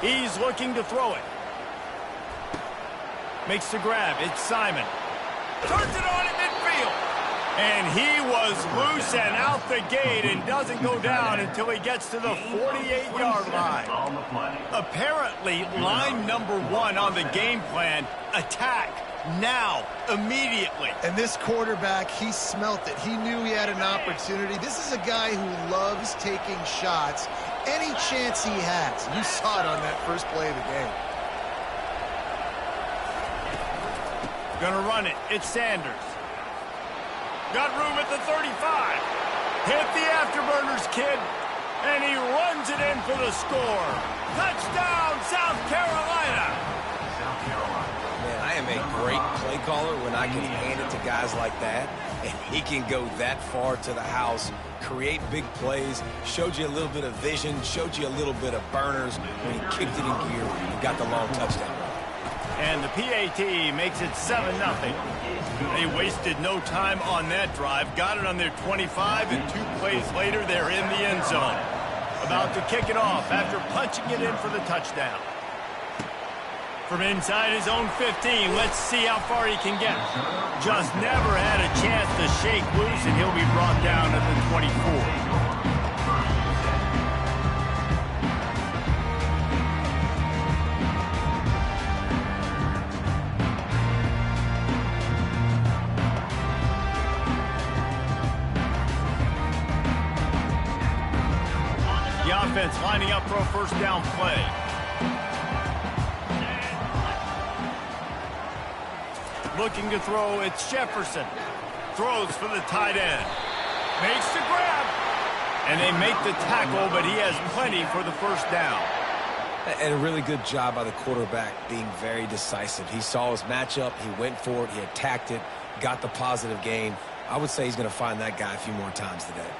He's looking to throw it. Makes the grab. It's Simon. Turns it on in midfield. And he was loose and out the gate and doesn't go down until he gets to the 48-yard line. Apparently, line number 1 on the game plan, attack. Now, immediately. And this quarterback, he smelt it. He knew he had an opportunity. This is a guy who loves taking shots any chance he has. You saw it on that first play of the game. Gonna run it. It's Sanders. Got room at the 35. Hit the afterburners, kid. And he runs it in for the score. Touchdown, South Carolina. Man, I am a great play caller when I can hand it to guys like that, and he can go that far to the house, create big plays, showed you a little bit of vision, showed you a little bit of burners when he kicked it in gear and got the long touchdown. And the PAT makes it 7-0. They wasted no time on that drive, got it on their 25, and 2 plays later, they're in the end zone. About to kick it off after punching it in for the touchdown. From inside his own 15, let's see how far he can get. Just never had a chance to shake loose, and he'll be brought down at the 24. The offense lining up for a first down play. Looking to throw, it's Jefferson. Throws for the tight end. Makes the grab. And they make the tackle, but he has plenty for the first down. And a really good job by the quarterback being very decisive. He saw his matchup, he went for it, he attacked it, got the positive gain. I would say he's going to find that guy a few more times today.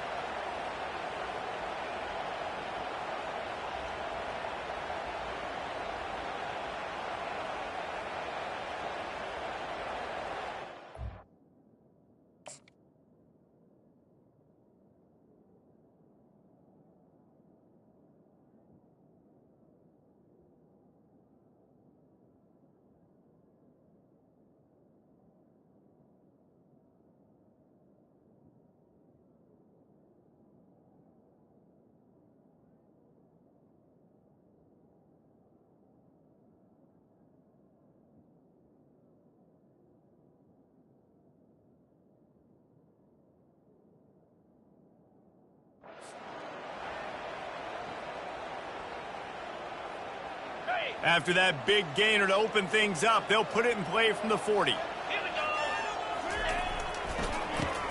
After that big gainer to open things up, they'll put it in play from the 40.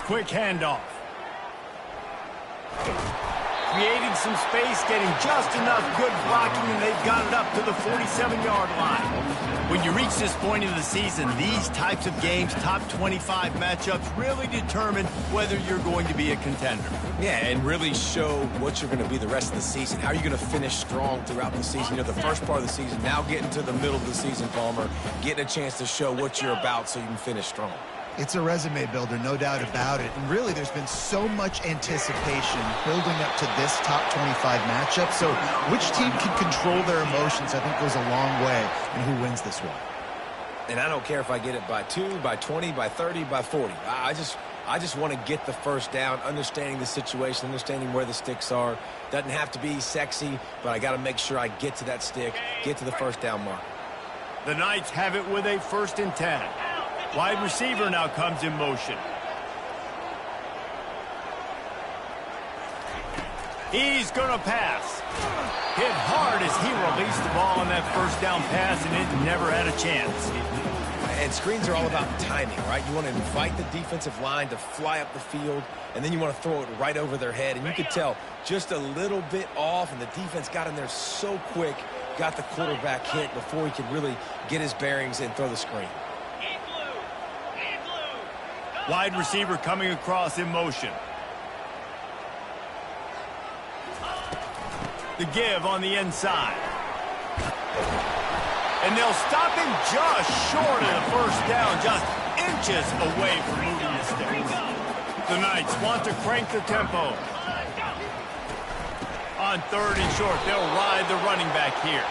Quick handoff. Creating some space, getting just enough good blocking, and they've got it up to the 47-yard line. When you reach this point in the season, these types of games, top 25 matchups, really determine whether you're going to be a contender. Yeah, and really show what you're going to be the rest of the season. How are you going to finish strong throughout the season? You know, the first part of the season, now getting to the middle of the season, Palmer, getting a chance to show what you're about so you can finish strong. It's a resume builder, no doubt about it. And really, there's been so much anticipation building up to this top 25 matchup. So which team can control their emotions, I think, goes a long way in who wins this one. And I don't care if I get it by 2, by 20, by 30, by 40. I just want to get the first down, understanding the situation, understanding where the sticks are. Doesn't have to be sexy, but I got to make sure I get to that stick, get to the first down mark. The Knights have it with a 1st and 10. Wide receiver now comes in motion. He's going to pass. Hit hard as he released the ball on that first down pass, and it never had a chance. And screens are all about timing, right? You want to invite the defensive line to fly up the field, and then you want to throw it right over their head. And you could tell just a little bit off, and the defense got in there so quick, got the quarterback hit before he could really get his bearings and throw the screen. Wide receiver coming across in motion. The give on the inside. And they'll stop him just short of the first down, just inches away from moving the sticks. The Knights want to crank the tempo. On 3rd and short, they'll ride the running back here.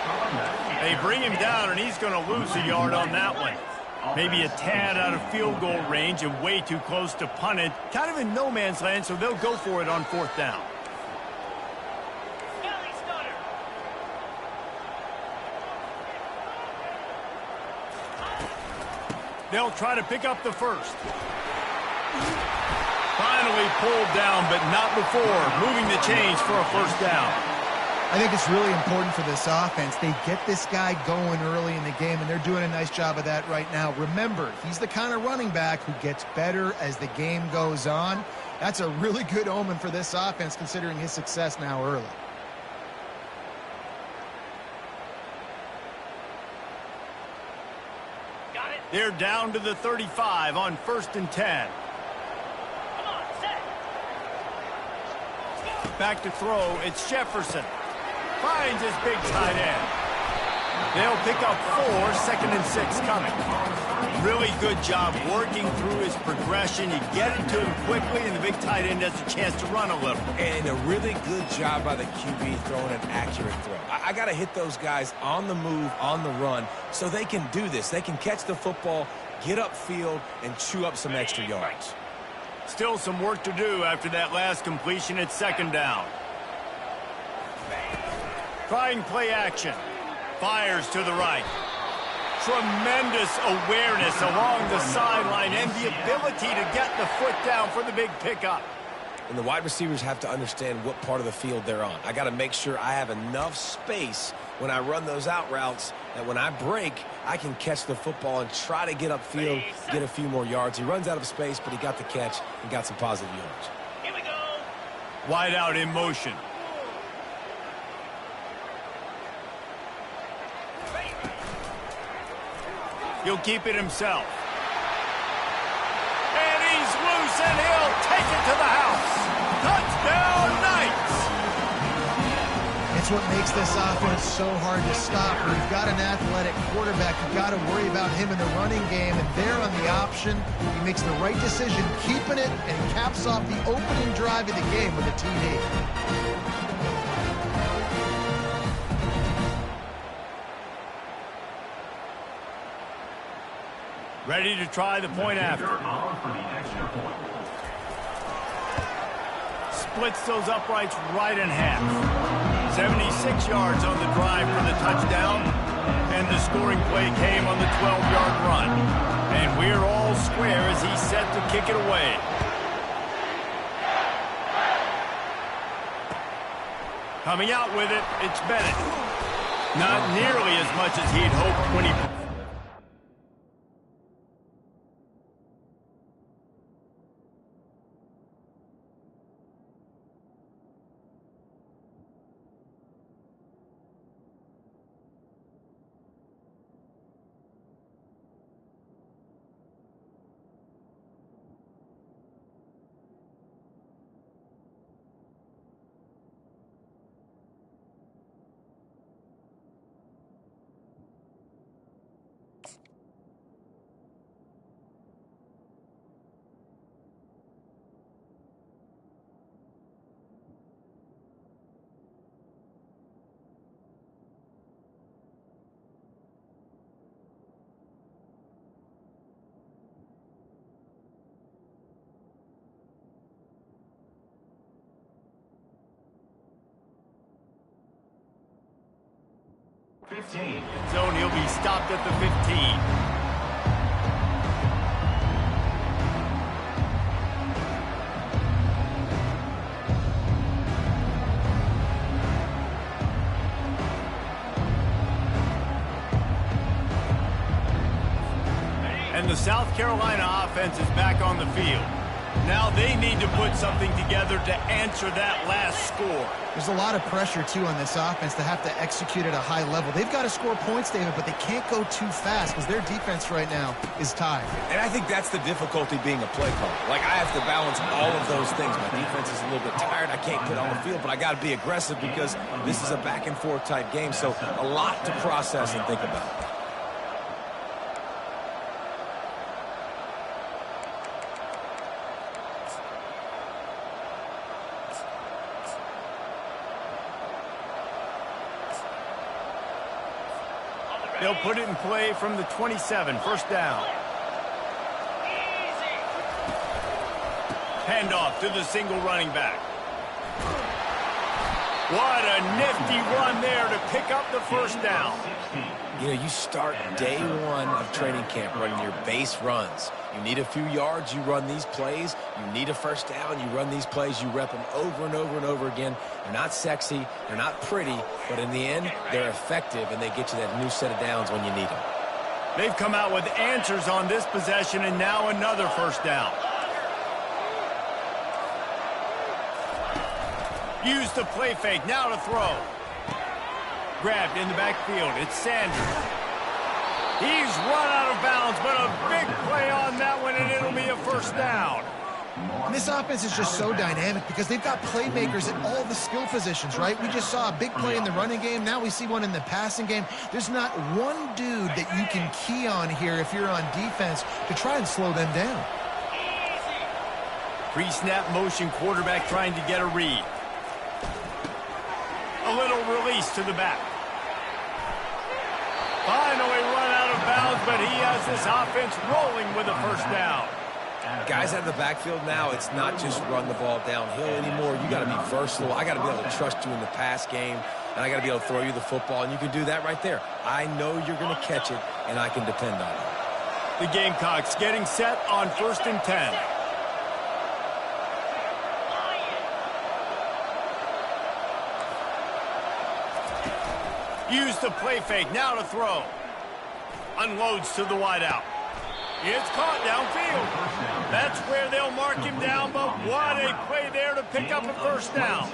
They bring him down, and he's going to lose a yard on that one. Maybe a tad out of field goal range and way too close to punt it. Kind of in no man's land, so they'll go for it on 4th down. They'll try to pick up the first. Finally pulled down, but not before. Moving the chains for a 1st down. I think it's really important for this offense. They get this guy going early in the game, and they're doing a nice job of that right now. Remember, he's the kind of running back who gets better as the game goes on. That's a really good omen for this offense, considering his success now early. They're down to the 35 on 1st and 10. Back to throw, it's Jefferson. Finds his big tight end. They'll pick up 4, 2nd and 6 coming. Really good job working through his progression. You get it to him quickly, and the big tight end has a chance to run a little. And a really good job by the QB throwing an accurate throw. I got to hit those guys on the move, on the run, so they can do this. They can catch the football, get upfield, and chew up some extra yards. Still some work to do after that last completion at 2nd down. Trying play action. Fires to the right. Tremendous awareness along the sideline and the ability to get the foot down for the big pickup. And the wide receivers have to understand what part of the field they're on. I got to make sure I have enough space when I run those out routes that when I break, I can catch the football and try to get upfield, get a few more yards. He runs out of space, but he got the catch and got some positive yards. Here we go. Wide out in motion. He'll keep it himself. And he's loose, and he'll take it to the house. Touchdown, Knights! It's what makes this offense so hard to stop. When you've got an athletic quarterback, you've got to worry about him in the running game, and there on the option, he makes the right decision, keeping it, and caps off the opening drive of the game with a TD. Ready to try the point after. Splits those uprights right in half. 76 yards on the drive for the touchdown. And the scoring play came on the 12-yard run. And we're all square as he's set to kick it away. Coming out with it, it's Bennett. Not nearly as much as he'd hoped when he... Zone, he'll be stopped at the 15. And the South Carolina offense is back on the field. Now they need to put something together to answer that last score. There's a lot of pressure, too, on this offense to have to execute at a high level. They've got to score points, David, but they can't go too fast because their defense right now is tied. And I think that's the difficulty being a play caller. Like, I have to balance all of those things. My defense is a little bit tired. I can't get on the field, but I got to be aggressive because this is a back-and-forth type game. So a lot to process and think about. They'll put it in play from the 27, first down. Handoff to the single running back. What a nifty run there to pick up the first down. You know, you start day one of training camp running your base runs. You need a few yards, you run these plays. You need a first down, you run these plays. You rep them over and over and over again. They're not sexy, they're not pretty, but in the end, they're effective, and they get you that new set of downs when you need them. They've come out with answers on this possession, and now another first down. Use the play fake, now to throw. Grabbed in the backfield, it's Sanders. He's run out of bounds, but a big play on that one, and it'll be a first down. And this offense is just so dynamic because they've got playmakers at all the skill positions, right? We just saw a big play in the running game. Now we see one in the passing game. There's not one dude that you can key on here if you're on defense to try and slow them down. Pre-snap motion, quarterback trying to get a read. A little release to the back. Finally run out of bounds, but he has this offense rolling with a first down. Guys out of the backfield now, it's not just run the ball downhill anymore. You got to be versatile. I got to be able to trust you in the pass game, and I got to be able to throw you the football, and you can do that right there. I know you're going to catch it, and I can depend on it. The Gamecocks getting set on 1st and 10. Use the play fake, now to throw. Unloads to the wideout. It's caught downfield. That's where they'll mark him down, but what a play there to pick up a first down.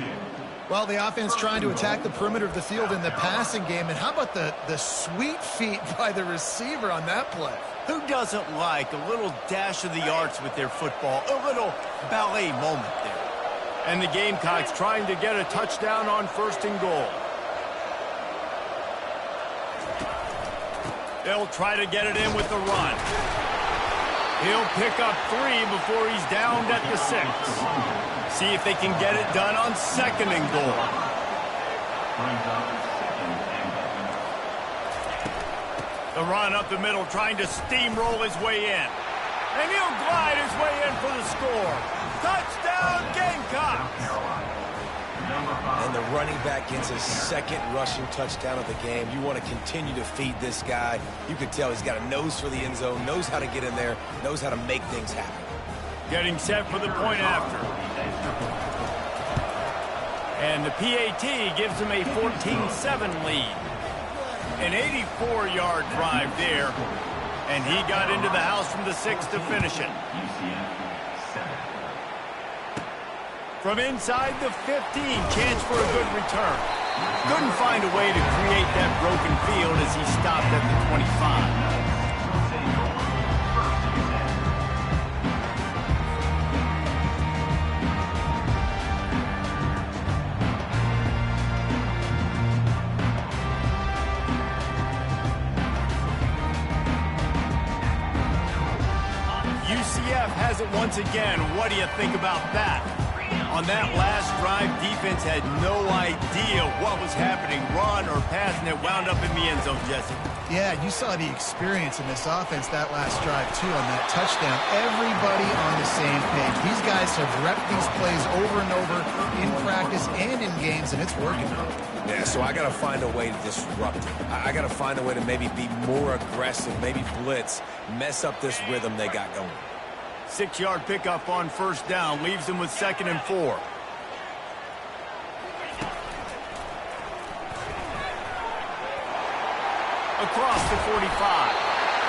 Well, the offense trying to attack the perimeter of the field in the passing game, and how about the sweet feet by the receiver on that play? Who doesn't like a little dash of the arts with their football, a little ballet moment there? And the Gamecocks trying to get a touchdown on 1st and goal. They'll try to get it in with the run. He'll pick up 3 before he's downed at the 6. See if they can get it done on 2nd and goal. The run up the middle, trying to steamroll his way in. And he'll glide his way in for the score. Touchdown, Gamecocks! And the running back gets his 2nd rushing touchdown of the game. You want to continue to feed this guy. You can tell he's got a nose for the end zone, knows how to get in there, knows how to make things happen. Getting set for the point after. And the PAT gives him a 14-7 lead. An 84-yard drive there. And he got into the house from the 6 to finish it. From inside the 15, chance for a good return. Couldn't find a way to create that broken field as he stopped at the 25. UCF has it once again. What do you think about that? On that last drive, defense had no idea what was happening, run or pass, and it wound up in the end zone, Jesse. Yeah, you saw the experience in this offense that last drive, too, on that touchdown. Everybody on the same page. These guys have repped these plays over and over in practice and in games, and it's working. Yeah, so I got to find a way to disrupt it. I got to find a way to maybe be more aggressive, maybe blitz, mess up this rhythm they got going. 6-yard pickup on 1st down, leaves them with 2nd and 4. Across the 45.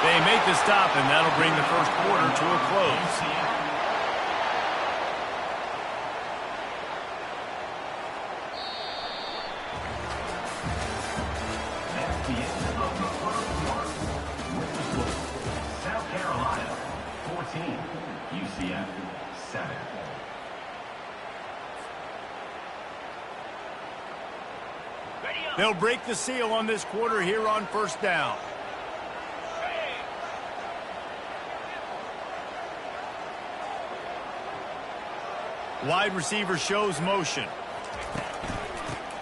They make the stop, and that'll bring the first quarter to a close. South Carolina, 14. UCF, 7. They'll break the seal on this quarter here on 1st down. Wide receiver shows motion.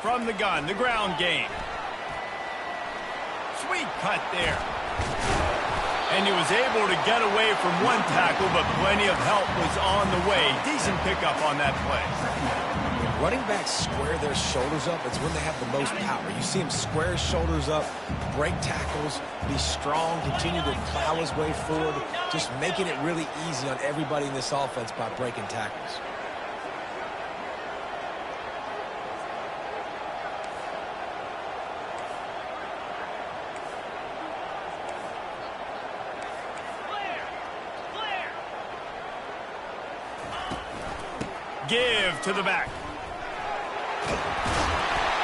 From the gun, the ground game. Sweet cut there. And he was able to get away from one tackle, but plenty of help was on the way. Decent pickup on that play. Running backs square their shoulders up. It's when they have the most power. You see him square his shoulders up, break tackles, be strong, continue to plow his way forward, just making it really easy on everybody in this offense by breaking tackles. Give to the back.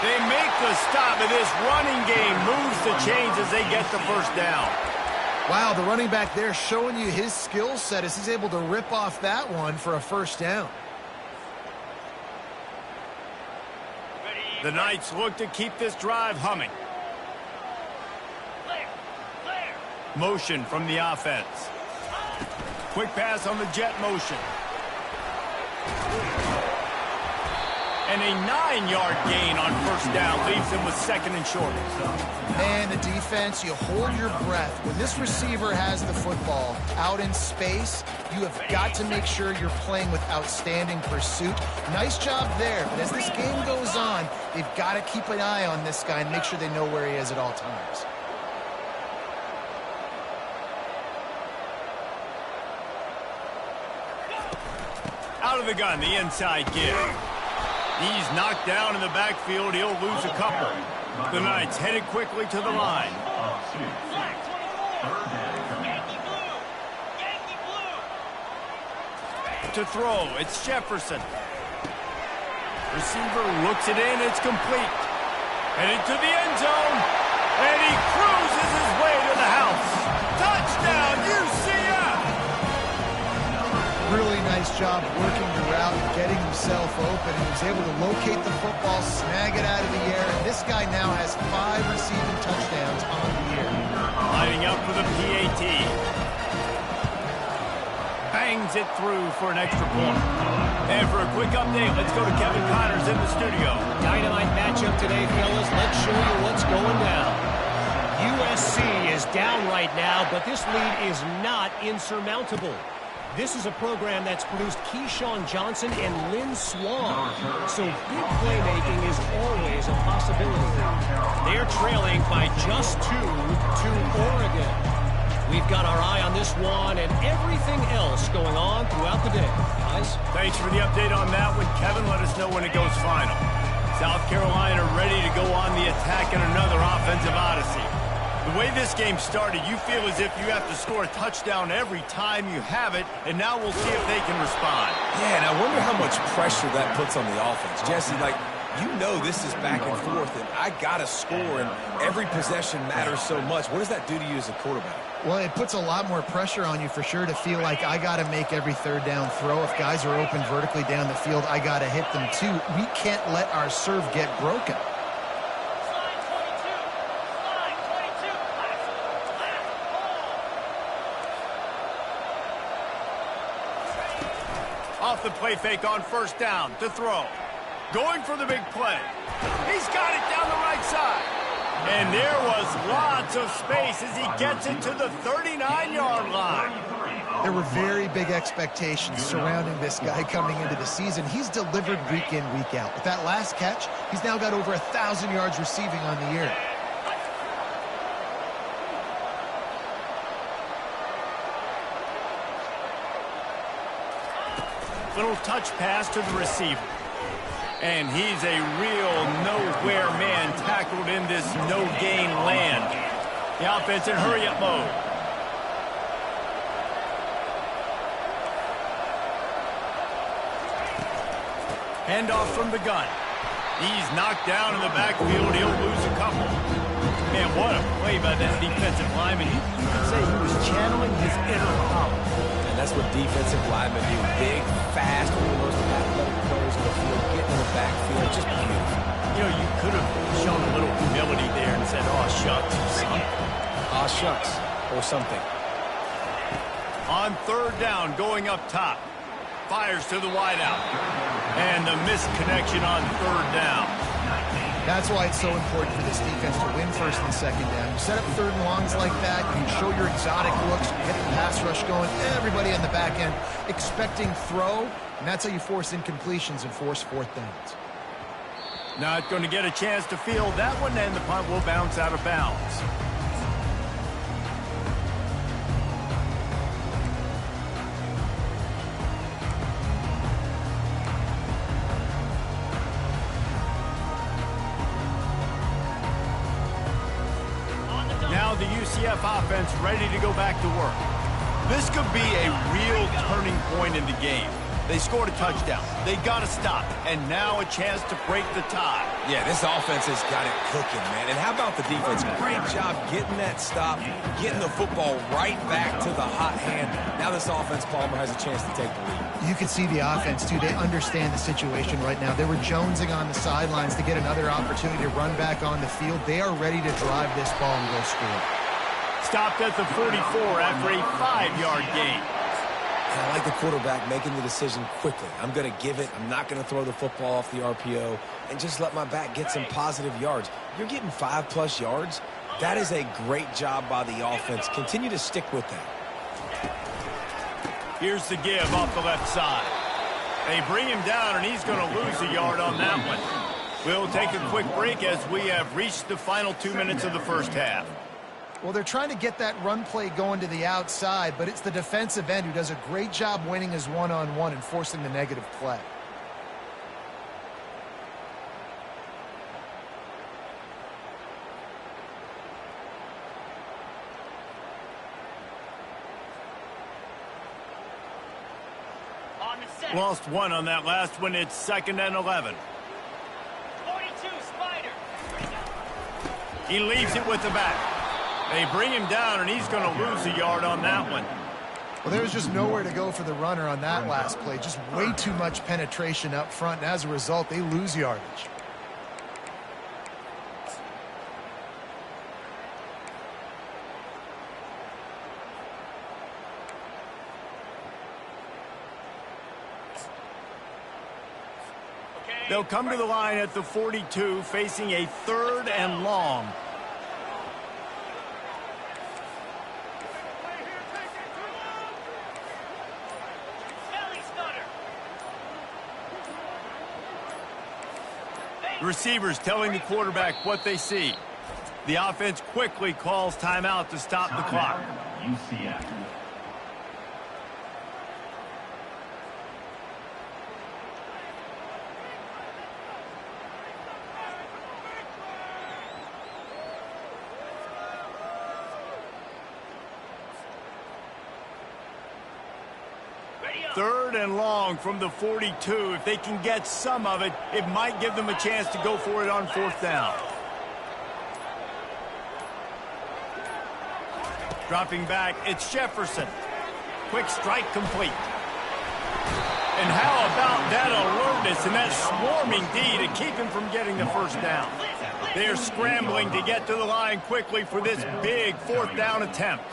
They make the stop, and this running game moves the chains as they get the first down. Wow, the running back there showing you his skill set as he's able to rip off that one for a first down. The Knights look to keep this drive humming. Motion from the offense. Quick pass on the jet motion. And a 9-yard gain on first down leaves him with second and short. Man, the defense, you hold your breath. When this receiver has the football out in space, you have got to make sure you're playing with outstanding pursuit. Nice job there, but as this game goes on, they've got to keep an eye on this guy and make sure they know where he is at all times. Out of the gun, the inside give. He's knocked down in the backfield. He'll lose a couple. The Knights headed quickly to the line. To throw, it's Jefferson. Receiver looks it in. It's complete. Headed to the end zone. And he cruises his way to the house. Touchdown, UCF! Really nice job working the route, getting himself open. He was able to locate the football, snag it out of the air, and this guy now has 5 receiving touchdowns on the year. Lining up for the PAT. Bangs it through for an extra point. And for a quick update, let's go to Kevin Connors in the studio. Dynamite matchup today, fellas. Let's show you what's going down. USC is down right now, but this lead is not insurmountable. This is a program that's produced Keyshawn Johnson and Lynn Swan, so big playmaking is always a possibility. They're trailing by just 2 to Oregon. We've got our eye on this one and everything else going on throughout the day. Guys? Thanks for the update on that one, Kevin. Let us know when it goes final. South Carolina ready to go on the attack in another offensive odyssey. The way this game started, you feel as if you have to score a touchdown every time you have it, and now we'll see if they can respond. Yeah, and I wonder how much pressure that puts on the offense. Jesse, you know this is back and forth, and I got to score, and every possession matters so much. What does that do to you as a quarterback? Well, it puts a lot more pressure on you for sure to feel like I got to make every third down throw. If guys are open vertically down the field, I got to hit them too. We can't let our serve get broken. Off the play fake on first down to throw. Going for the big play. He's got it down the right side. And there was lots of space as he gets it to the 39-yard line. There were very big expectations surrounding this guy coming into the season. He's delivered week in, week out. With that last catch, he's now got over 1,000 yards receiving on the year. Little touch pass to the receiver. And he's a real nowhere man tackled in this no-gain land. The offense in hurry-up mode. Handoff from the gun. He's knocked down in the backfield. He'll lose a couple. Man, what a play by that defensive lineman. You could say he was channeling his inner power. That's what defensive linemen do. Big, fast, one of the most athletic players in the field, getting in the backfield, just beautiful. You know, you could have shown a little humility there and said, "Aw, shucks," or something. Aw, shucks, or something. On third down, going up top. Fires to the wideout. And the missed connection on third down. That's why it's so important for this defense to win first and second down. You set up third and longs like that, you show your exotic looks, you get the pass rush going, everybody on the back end expecting throw, and that's how you force incompletions and force fourth downs. Not going to get a chance to field that one, and the punt will bounce out of bounds. Now the UCF offense ready to go back to work. This could be a real turning point in the game. They scored a touchdown. They got to stop. And now a chance to break the tie. Yeah, this offense has got it cooking, man. And how about the defense? Great job getting that stop, getting the football right back to the hot hand. Now this offense, Palmer, has a chance to take the lead. You can see the offense, too. They understand the situation right now. They were jonesing on the sidelines to get another opportunity to run back on the field. They are ready to drive this ball and go score. Stopped at the 44 after a 5-yard gain. I like the quarterback making the decision quickly. I'm going to give it. I'm not going to throw the football off the RPO and just let my back get some positive yards. You're getting 5+ yards. That is a great job by the offense. Continue to stick with that. Here's the give off the left side. They bring him down, and he's going to lose a yard on that one. We'll take a quick break as we have reached the final 2 minutes of the first half. Well, they're trying to get that run play going to the outside, but it's the defensive end who does a great job winning his one-on-one and forcing the negative play. Lost one on that last one. It's 2nd and 11. 42, Spider. He leaves it with the back. They bring him down, and he's going to lose a yard on that one. Well, there was just nowhere to go for the runner on that last play. Just way too much penetration up front, and as a result, they lose yardage. They'll come to the line at the 42, facing a 3rd and long. The receivers telling the quarterback what they see. The offense quickly calls timeout to stop the clock. UCF. Third and long from the 42. If they can get some of it, it might give them a chance to go for it on 4th down. Dropping back, it's Jefferson. Quick strike complete. And how about that alertness and that swarming D to keep him from getting the first down? They're scrambling to get to the line quickly for this big 4th down attempt.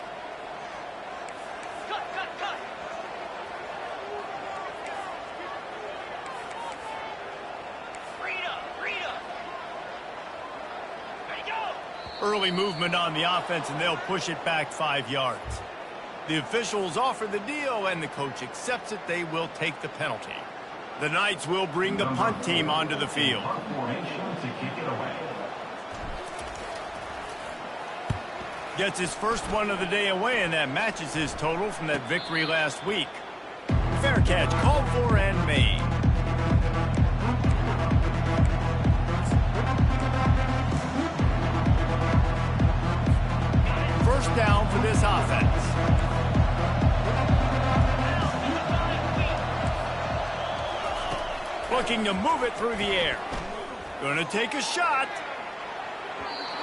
Early movement on the offense, and they'll push it back 5 yards. The officials offer the deal, and the coach accepts it. They will take the penalty. The Knights will bring the punt team onto the field. Gets his first one of the day away, and that matches his total from that victory last week. Fair catch called for and made. First down for this offense. Looking to move it through the air. Going to take a shot.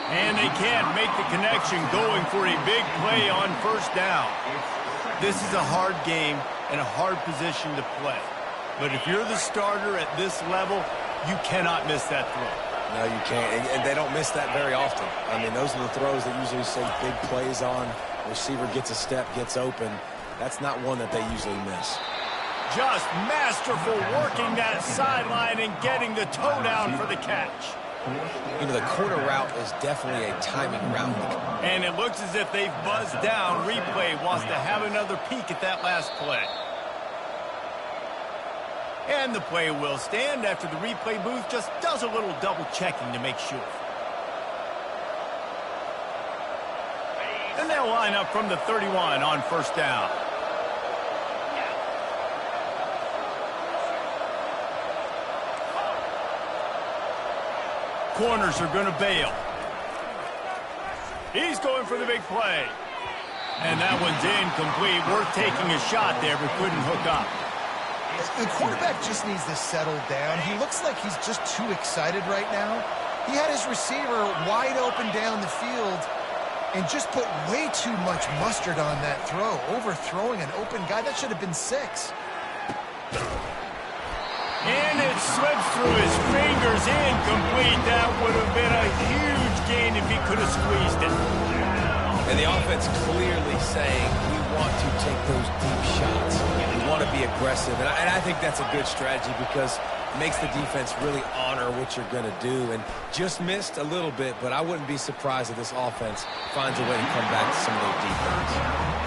And they can't make the connection, going for a big play on first down. This is a hard game and a hard position to play. But if you're the starter at this level, you cannot miss that throw. No, you can't, and they don't miss that very often. I mean, those are the throws that usually say big plays on. Receiver gets a step, gets open. That's not one that they usually miss. Just masterful working that sideline and getting the toe down for the catch. You know, the corner route is definitely a timing route. And it looks as if they've buzzed down. Replay wants to have another peek at that last play. And the play will stand after the replay booth just does a little double checking to make sure. And they'll line up from the 31 on first down. Corners are going to bail. He's going for the big play. And that one's incomplete. Worth taking a shot there, but couldn't hook up. The quarterback just needs to settle down. He looks like he's just too excited right now. He had his receiver wide open down the field and just put way too much mustard on that throw, overthrowing an open guy. That should have been 6. And it slips through his fingers, incomplete. That would have been a huge gain if he could have squeezed it. And the offense clearly saying, we want to take those deep shots. We want to be aggressive. And I think that's a good strategy because it makes the defense really honor what you're going to do. And just missed a little bit, but I wouldn't be surprised if this offense finds a way to come back to some of their defense.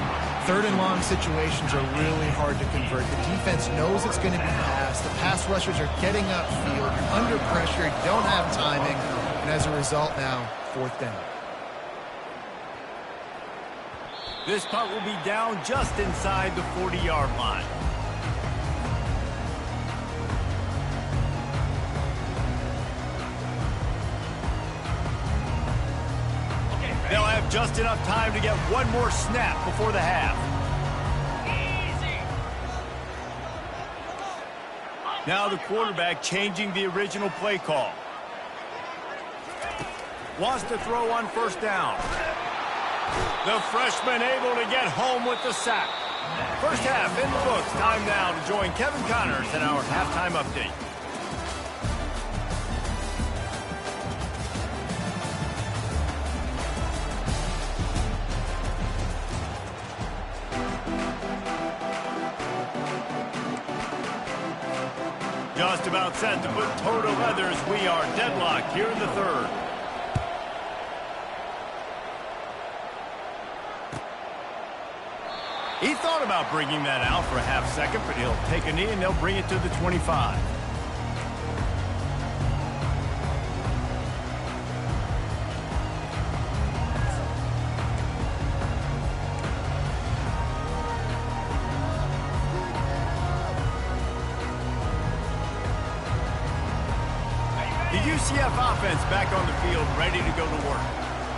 3rd and long situations are really hard to convert. The defense knows it's going to be passed. The pass rushers are getting upfield. You're under pressure. You don't have timing. And as a result now, 4th down. This punt will be down just inside the 40-yard line. They'll have just enough time to get one more snap before the half. Easy. Now the quarterback changing the original play call. Wants to throw on first down. The freshman able to get home with the sack. First half in the books. Time now to join Kevin Connors in our halftime update. Just about set to put toe to leather as we are deadlocked here in the 3rd. He thought about bringing that out for a half second, but he'll take a knee and they'll bring it to the 25. The UCF offense back on the field, ready to go to work.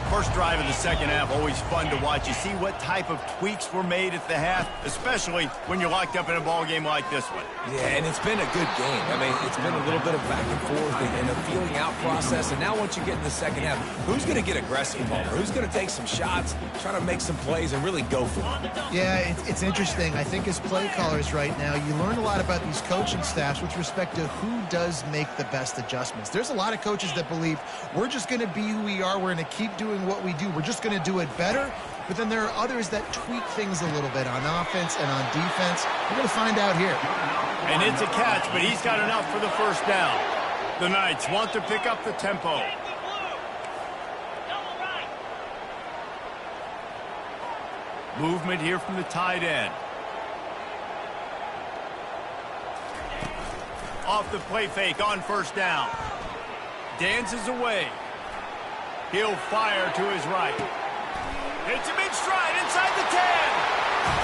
First drive of the second half, always fun to watch. You see what type of tweaks were made at the half, especially when you're locked up in a ball game like this one. Yeah, and it's been a good game. I mean, it's been a little bit of back and forth and a feeling out process. And now once you get in the second half, who's going to get aggressive, Palmer? Who's going to take some shots, try to make some plays, and really go for it? Yeah, it's interesting. I think as play callers right now, you learn a lot about these coaching staffs with respect to who does make the best adjustments. There's a lot of coaches that believe we're just going to be who we are. We're going to keep doing what we do. We're just going to do it better. But then there are others that tweak things a little bit on offense and on defense. We're going to find out here. And it's a catch, but he's got enough for the first down. The Knights want to pick up the tempo. Movement here from the tight end. Off the play fake on first down. Dances away. He'll fire to his right. Hits him in stride inside the 10.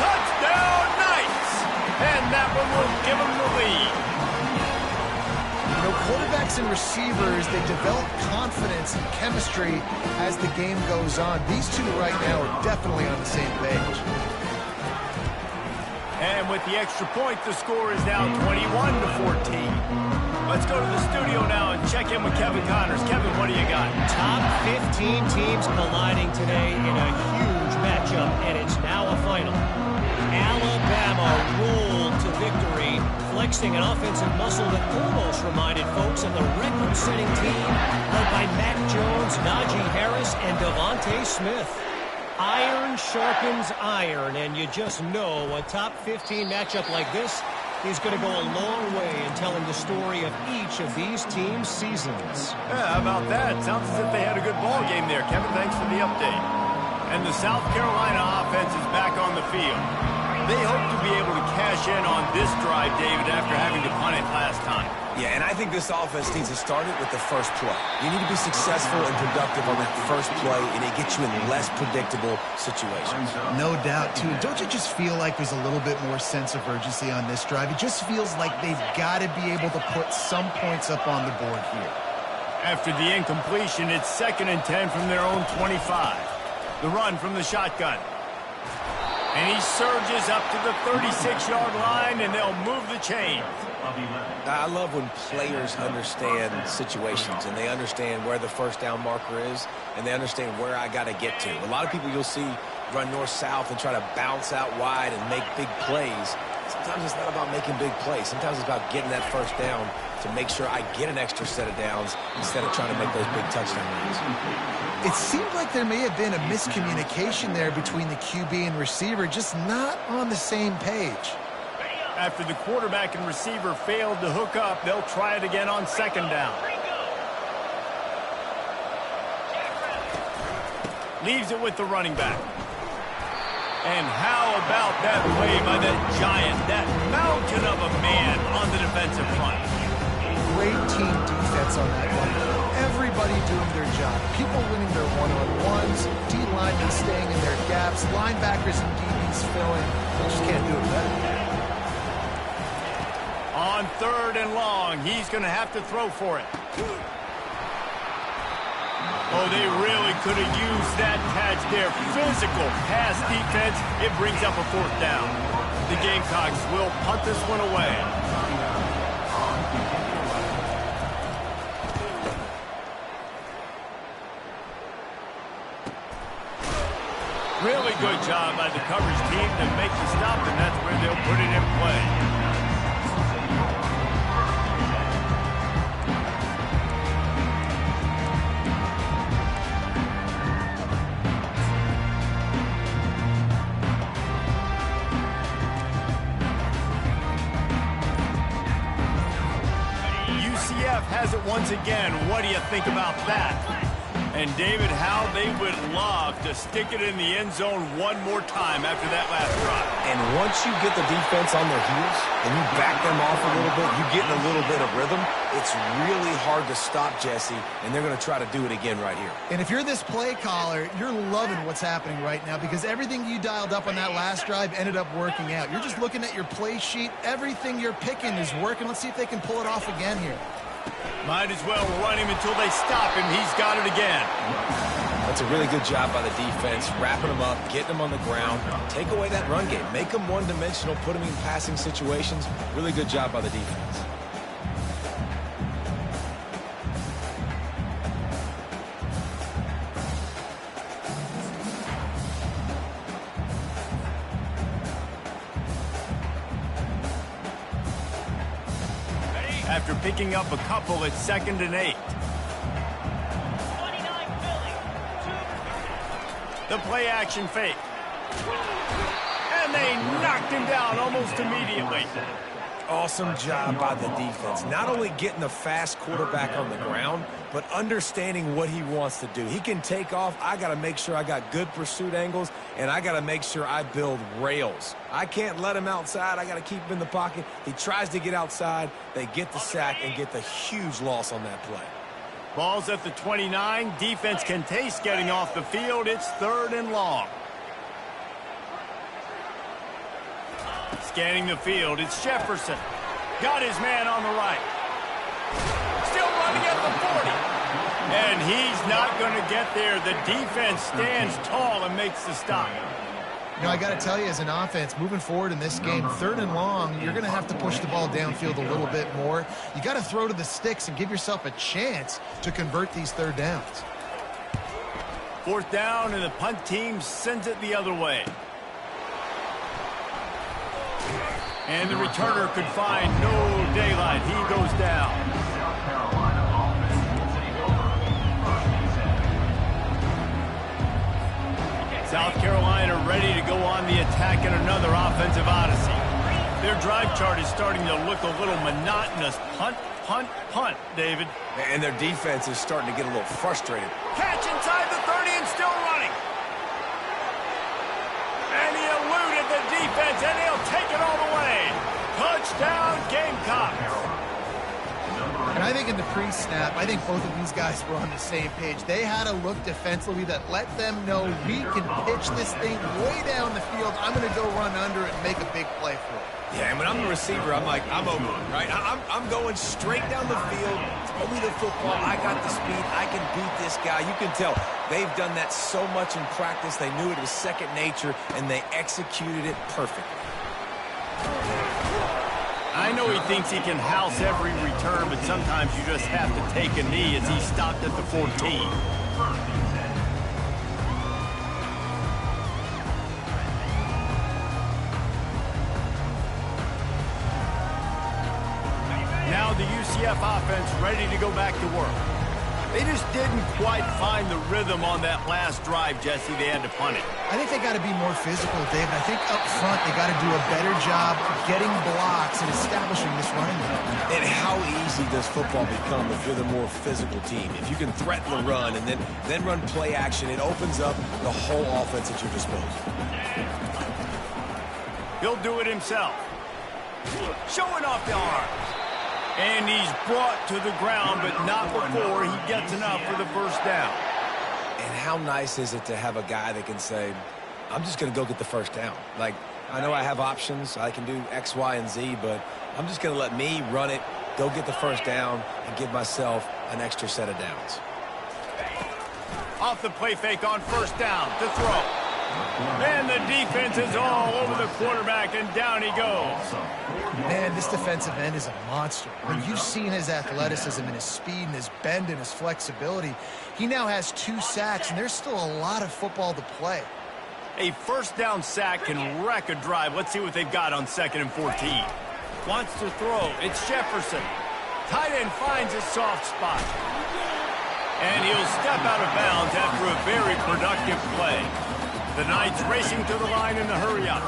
Touchdown Knights! And that one will give him the lead. You know, quarterbacks and receivers, they develop confidence and chemistry as the game goes on. These two right now are definitely on the same page. And with the extra point, the score is now 21-14. Let's go to the studio now and check in with Kevin Connors. Kevin, what do you got? Top 15 teams colliding today in a huge matchup, and it's now a final. Alabama rolled to victory, flexing an offensive muscle that almost reminded folks of the record-setting team led by Mac Jones, Najee Harris, and Devontae Smith. Iron sharpens iron, and you just know a top 15 matchup like this is going to go a long way in telling the story of each of these teams' seasons. Yeah, how about that? Sounds as if they had a good ball game there. Kevin, thanks for the update. And the South Carolina offense is back on the field. They hope to be able to cash in on this drive, David, after having to punt it last time. Yeah, and I think this offense needs to start it with the first play. You need to be successful and productive on that first play, and it gets you in less predictable situations. No doubt, too. Don't you just feel like there's a little bit more sense of urgency on this drive? It just feels like they've got to be able to put some points up on the board here. After the incompletion, it's 2nd and 10 from their own 25. The run from the shotgun. And he surges up to the 36-yard line, and they'll move the chain. I love when players understand situations, and they understand where the first down marker is, and they understand where I got to get to. A lot of people you'll see run north-south and try to bounce out wide and make big plays. Sometimes it's not about making big plays. Sometimes it's about getting that first down to make sure I get an extra set of downs instead of trying to make those big touchdown runs. It seemed like there may have been a miscommunication there between the QB and receiver, just not on the same page. After the quarterback and receiver failed to hook up, they'll try it again on 2nd down. Leaves it with the running back. And how about that play by that giant, that mountain of a man on the defensive front? Great team defense on that one. Everybody doing their job. People winning their one-on-ones, D-linemen staying in their gaps, linebackers and DBs filling. They just can't do it better. On 3rd and long, he's going to have to throw for it. Oh, they really could have used that catch there. Physical pass defense. It brings up a 4th down. The Gamecocks will punt this one away. Really good job by the coverage team to make the stop, and that's where they'll put it in play. UCF has it once again. What do you think about that? And David, how they would love to stick it in the end zone one more time after that last drive. And once you get the defense on their heels and you back them off a little bit, you get in a little bit of rhythm, it's really hard to stop Jesse, and they're going to try to do it again right here. And if you're this play caller, you're loving what's happening right now because everything you dialed up on that last drive ended up working out. You're just looking at your play sheet. Everything you're picking is working. Let's see if they can pull it off again here. Might as well run him until they stop him. He's got it again. That's a really good job by the defense, wrapping them up, getting them on the ground. Take away that run game. Make them one-dimensional, put them in passing situations. Really good job by the defense. After picking up a couple, it's 2nd and 8. The play action fake. And they knocked him down almost immediately. Awesome job by the defense. Not only getting the fast quarterback on the ground, but understanding what he wants to do. He can take off. I got to make sure I got good pursuit angles, and I got to make sure I build rails. I can't let him outside. I got to keep him in the pocket. He tries to get outside. They get the sack and get the huge loss on that play. Ball's at the 29. Defense can taste getting off the field. It's 3rd and long. Scanning the field, it's Jefferson. Got his man on the right. Still running at the 40. And he's not going to get there. The defense stands tall and makes the stop. You know, I got to tell you, as an offense, moving forward in this game, 3rd and long, you're going to have to push the ball downfield a little bit more. You got to throw to the sticks and give yourself a chance to convert these 3rd downs. 4th down, and the punt team sends it the other way. And the returner could find no daylight. He goes down. South Carolina ready to go on the attack in another offensive odyssey. Their drive chart is starting to look a little monotonous. Punt, punt, punt, David. And their defense is starting to get a little frustrated. Catch inside the 30 and still running. And he eluded the defense, and he'll take it all the way. Touchdown, Gamecocks. And I think in the pre-snap, I think both of these guys were on the same page. They had a look defensively that let them know we can pitch this thing way down the field. I'm going to go run under it and make a big play for it. Yeah, and when I'm the receiver, I'm like, I'm open, right? I'm going straight down the field. Throw me the football. I got the speed. I can beat this guy. You can tell they've done that so much in practice. They knew it was second nature, and they executed it perfectly. I know he thinks he can house every return, but sometimes you just have to take a knee as he stopped at the 14. Now the UCF offense ready to go back to work. They just didn't quite find the rhythm on that last drive, Jesse. They had to punt it. I think they got to be more physical, David. I think up front they got to do a better job getting blocks and establishing this running game. And how easy does football become if you're the more physical team? If you can threaten the run and then run play action, it opens up the whole offense at your disposal. He'll do it himself. Showing off the arms. And he's brought to the ground, but not before he gets enough for the first down. And how nice is it to have a guy that can say, I'm just going to go get the first down. Like, I know I have options. I can do X, Y, and Z, but I'm just going to let me run it, go get the first down, and give myself an extra set of downs. Off the play fake on first down to throw. And the defense is all over the quarterback, and down he goes. Man, this defensive end is a monster. When you've seen his athleticism and his speed and his bend and his flexibility, he now has 2 sacks, and there's still a lot of football to play. A first down sack can wreck a drive. Let's see what they've got on 2nd and 14. Wants to throw. It's Jefferson. Tight end finds a soft spot. And he'll step out of bounds after a very productive play. The Knights racing to the line in the hurry-up.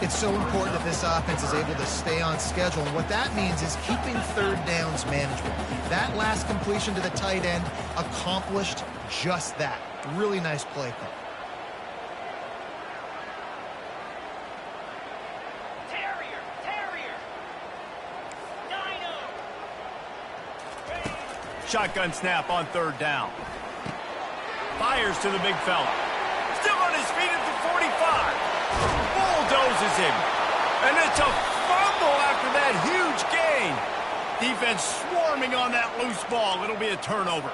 It's so important that this offense is able to stay on schedule, and what that means is keeping third downs manageable. That last completion to the tight end accomplished just that. Really nice play call. Shotgun snap on 3rd down. Fires to the big fella. Still on his feet at the 45. Bulldozes him. And it's a fumble after that huge gain. Defense swarming on that loose ball. It'll be a turnover.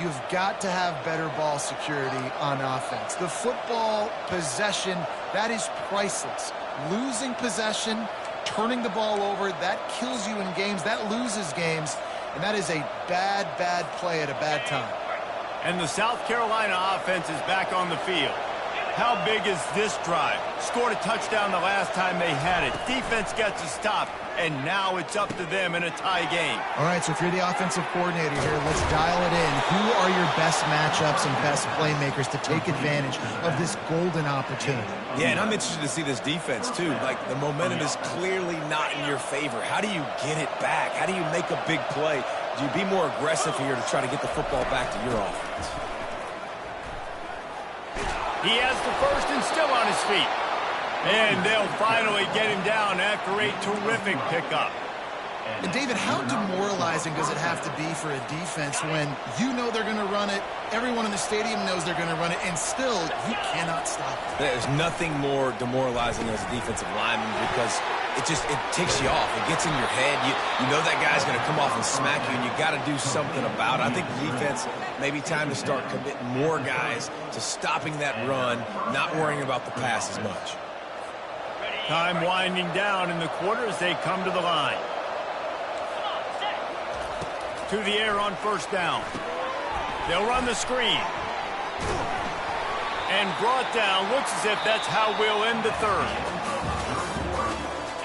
You've got to have better ball security on offense. The football possession, that is priceless. Losing possession, turning the ball over, that kills you in games. That loses games. And that is a bad, bad play at a bad time. And the South Carolina offense is back on the field. How big is this drive? Scored a touchdown the last time they had it. Defense gets a stop, and now it's up to them in a tie game. All right, so if you're the offensive coordinator here, let's dial it in. Who are your best matchups and best playmakers to take advantage of this golden opportunity? Yeah, and I'm interested to see this defense, too. Like, the momentum is clearly not in your favor. How do you get it back? How do you make a big play? Do you be more aggressive here to try to get the football back to your offense? He has the first and still on his feet. And they'll finally get him down after a terrific pickup. And David, how demoralizing does it have to be for a defense when you know they're going to run it, everyone in the stadium knows they're going to run it, and still you cannot stop it? There's nothing more demoralizing as a defensive lineman because it ticks you off. It gets in your head. You know that guy's going to come off and smack you, and you got to do something about it. I think the defense, maybe time to start committing more guys to stopping that run, not worrying about the pass as much. Time winding down in the quarter as they come to the line. To the air on first down. They'll run the screen. And brought down. Looks as if that's how we'll end the 3rd.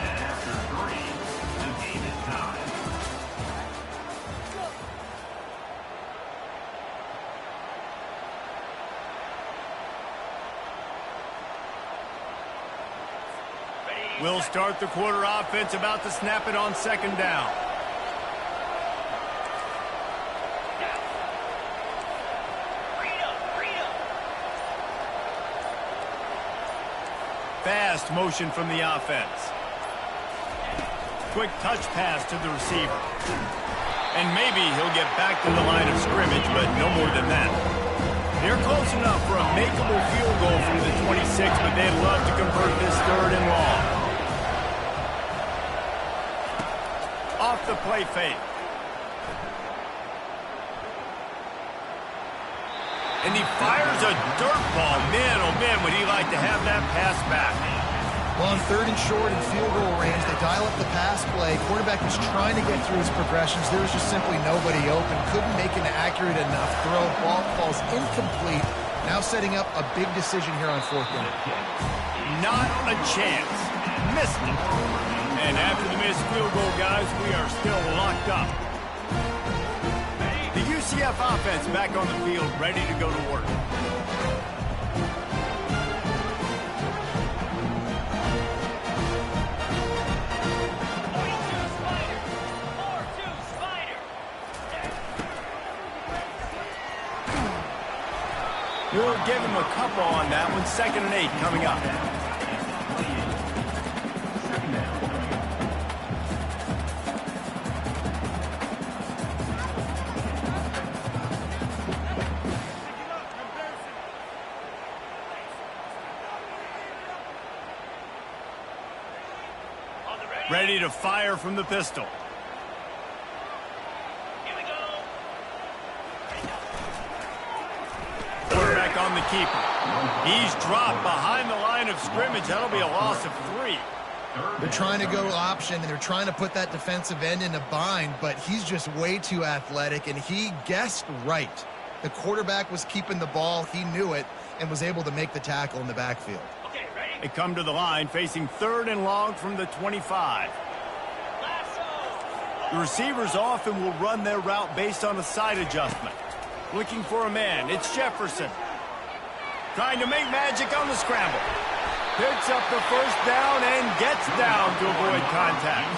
And after 3, the game is tied. We'll start the quarter offense, about to snap it on second down. Fast motion from the offense. Quick touch pass to the receiver. And maybe he'll get back to the line of scrimmage, but no more than that. They're close enough for a makeable field goal from the 26, but they'd love to convert this third and long. Off the play fake. And he fires a dirt ball. Man, oh man, would he like to have that pass back. Well, on third and short and field goal range, they dial up the pass play. Quarterback was trying to get through his progressions. There was just simply nobody open. Couldn't make an accurate enough throw. Ball falls incomplete. Now setting up a big decision here on fourth down. Not a chance. Missed it. And after the missed field goal, guys, we are still locked up. The UCF offense back on the field, ready to go to work. We'll give him a couple on that one. 2nd and 8 coming up. Ready to fire from the pistol. Quarterback on the keeper. He's dropped behind the line of scrimmage. That'll be a loss of 3. They're trying to go option, and they're trying to put that defensive end in a bind, but he's just way too athletic, and he guessed right. The quarterback was keeping the ball. He knew it and was able to make the tackle in the backfield. They come to the line facing 3rd and long from the 25. The receivers often will run their route based on a side adjustment. Looking for a man. It's Jefferson. Trying to make magic on the scramble. Picks up the first down and gets down to avoid contact.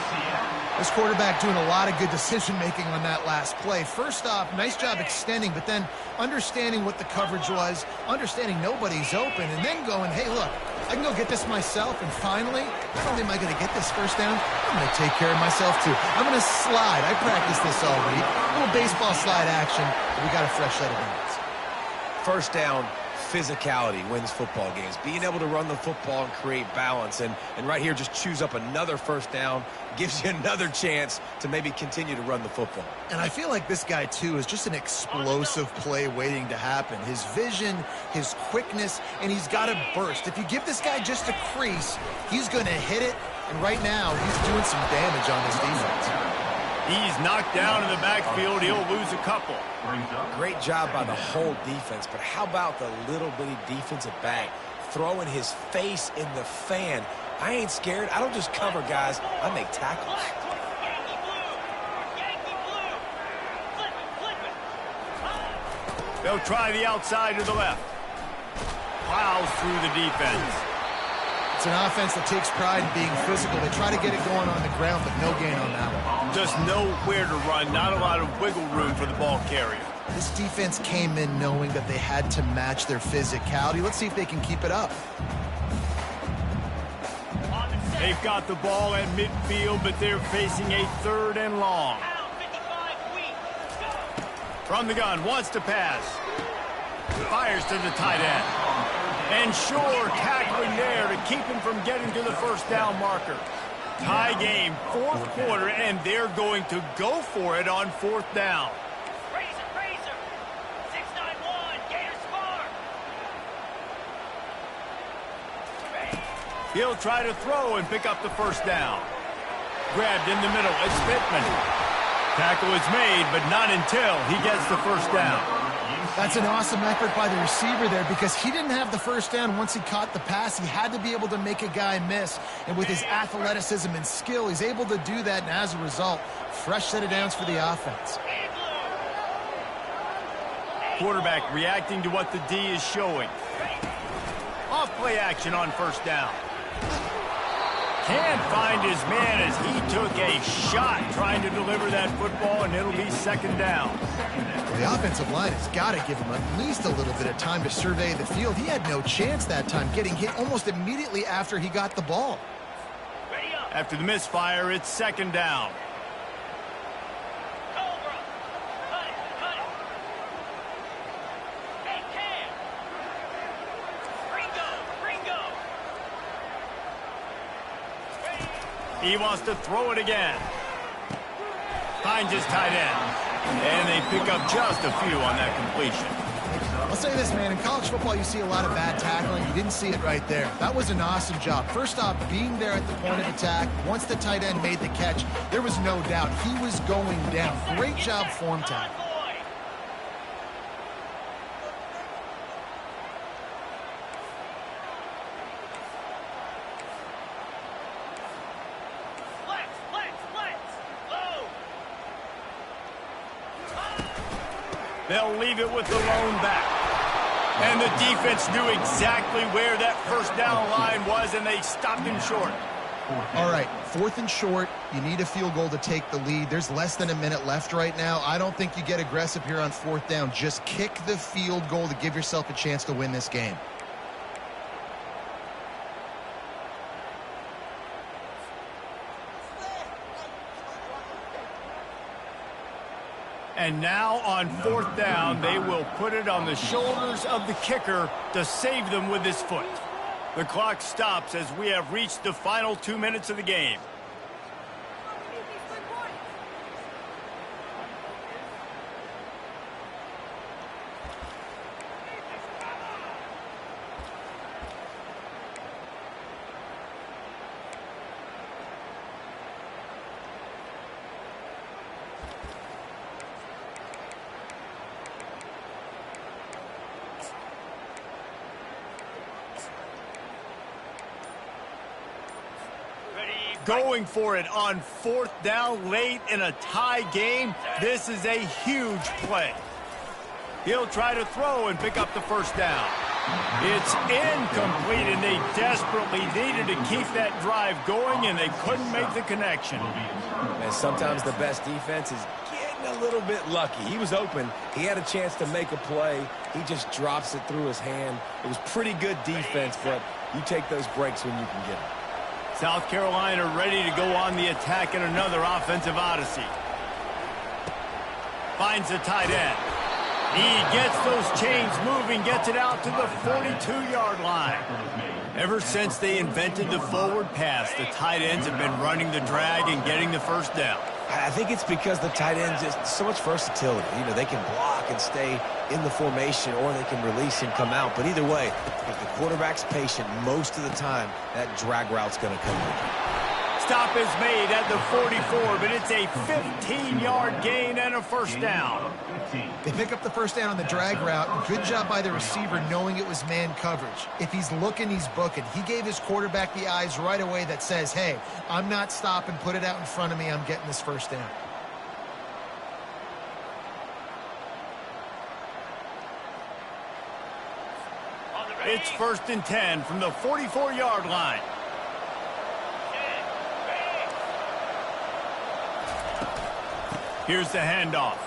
This quarterback doing a lot of good decision-making on that last play. First off, nice job extending, but then understanding what the coverage was, understanding nobody's open, and then going, hey, look, I can go get this myself, and finally, not only am I going to get this first down, I'm going to take care of myself, too. I'm going to slide. I practiced this all week. A little baseball slide action, but we got a fresh set of hands. First down, physicality wins football games. Being able to run the football and create balance. And right here, just choose up another first down, gives you another chance to maybe continue to run the football. And I feel like this guy, too, is just an explosive play waiting to happen. His vision, his quickness, and he's got a burst. If you give this guy just a crease, he's going to hit it. And right now, he's doing some damage on this defense. He's knocked down in the backfield. He'll lose a couple. Great job by the whole defense, but how about the little bitty defensive back throwing his face in the fan? I ain't scared. I don't just cover guys. I make tackles. They'll try the outside to the left. Plows through the defense. It's an offense that takes pride in being physical. They try to get it going on the ground, but no gain on that one. Just nowhere to run. Not a lot of wiggle room for the ball carrier. This defense came in knowing that they had to match their physicality. Let's see if they can keep it up. They've got the ball at midfield, but they're facing a 3rd and long. From the gun, wants to pass. Fires to the tight end. And sure, tackling there to keep him from getting to the first down marker. Tie game, 4th quarter, and they're going to go for it on 4th down. Razor, 691, Gators Farm. He'll try to throw and pick up the first down. Grabbed in the middle, it's Pittman. Tackle is made, but not until he gets the first down. That's an awesome effort by the receiver there because he didn't have the first down once he caught the pass. He had to be able to make a guy miss. And with his athleticism and skill, he's able to do that. And as a result, fresh set of downs for the offense. Quarterback reacting to what the D is showing. Off play action on first down. Can't find his man as he took a shot trying to deliver that football, and it'll be second down. The offensive line has got to give him at least a little bit of time to survey the field. He had no chance that time, getting hit almost immediately after he got the ball. Ready up. After the misfire, it's second down. Cobra. Cut it. Cut it. Hey, Cam. Ringo. He wants to throw it again. Finds his tight end. And they pick up just a few on that completion. I'll say this, man. In college football, you see a lot of bad tackling. You didn't see it right there. That was an awesome job. First off, being there at the point of attack. Once the tight end made the catch, there was no doubt he was going down. Great job form tackle. They'll leave it with the lone back. And the defense knew exactly where that first down line was, and they stopped him short. All right, 4th and short. You need a field goal to take the lead. There's less than a minute left right now. I don't think you get aggressive here on 4th down. Just kick the field goal to give yourself a chance to win this game. And now on 4th down, they will put it on the shoulders of the kicker to save them with his foot. The clock stops as we have reached the final 2 minutes of the game. Going for it on 4th down late in a tie game. This is a huge play. He'll try to throw and pick up the first down. It's incomplete, and they desperately needed to keep that drive going, and they couldn't make the connection. And sometimes the best defense is getting a little bit lucky. He was open. He had a chance to make a play. He just drops it through his hand. It was pretty good defense, but you take those breaks when you can get them. South Carolina ready to go on the attack in another offensive odyssey. Finds the tight end. He gets those chains moving, gets it out to the 42-yard line. Ever since they invented the forward pass, the tight ends have been running the drag and getting the first down. I think it's because the tight ends just so much versatility. You know, they can block and stay in the formation, or they can release and come out. But either way, if the quarterback's patient, most of the time, that drag route's going to come in. Stop is made at the 44, but it's a 15-yard gain and a first down. They pick up the first down on the drag route. Good job by the receiver knowing it was man coverage. If he's looking, he's booking. He gave his quarterback the eyes right away that says, hey, I'm not stopping. Put it out in front of me. I'm getting this first down. It's 1st and 10 from the 44-yard line. Here's the handoff.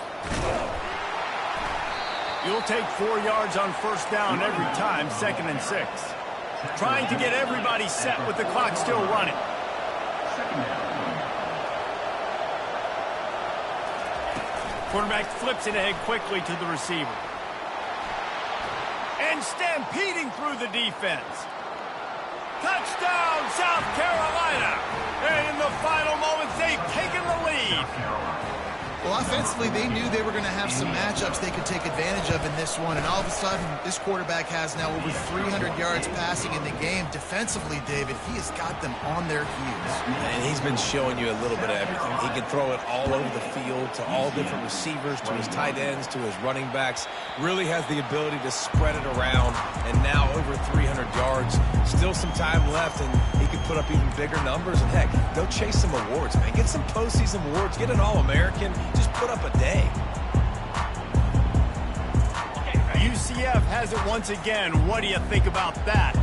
You'll take 4 yards on first down every time, 2nd and 6. Trying to get everybody set with the clock still running. Quarterback flips it ahead quickly to the receiver. And stampeding through the defense. Touchdown, South Carolina! And in the final moments, they've taken the lead. Well, offensively, they knew they were going to have some matchups they could take advantage of in this one, and all of a sudden, this quarterback has now over 300 yards passing in the game. Defensively, David, he has got them on their heels. And he's been showing you a little bit of everything. He can throw it all over the field to all different receivers, to his tight ends, to his running backs. Really has the ability to spread it around, and now over 300 yards. Still some time left, and he can put up even bigger numbers. And heck, go chase some awards, man. Get some postseason awards. Get an All-American. Just put up a day. UCF has it once again. What do you think about that?